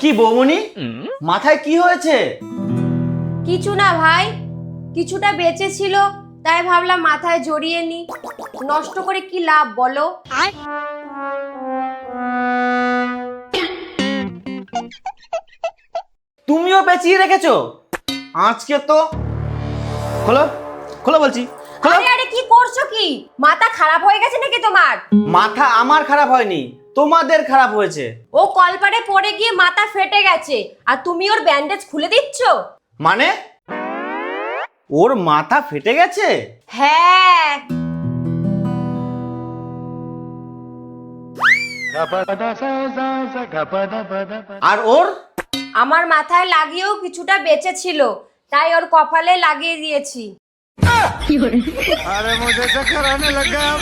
কি বৌমনি, মাথায় কি হয়েছে? কিছু না ভাই, কিছুটা বেঁচে ছিল তাই ভাবলাম মাথায় জড়িয়ে নি। নষ্ট করে কি লাভ বলো? তুমিও পেঁচিয়ে রেখেছো? আজকে তো খোলো, খোলো বলছি, খোলো। আরে আরে কি করছো কি? মাথা খারাপ হয়ে গেছে নাকি তোমার? মাথা আমার খারাপ হয়নি, তোমাদের খারাপ হয়েছে। ও কলপারে পড়ে গিয়ে মাথা ফেটে গেছে আর তুমি ওর ব্যান্ডেজ খুলে দিচ্ছ? মানে ওর মাথা ফেটে গেছে? হ্যাঁ। আর ওর? আমার মাথায় লাগিয়েও কিছুটা বেঁচে ছিল তাই ওর কপালে লাগিয়ে দিয়েছি। अरे मुझे चक्कर आने लगा अब।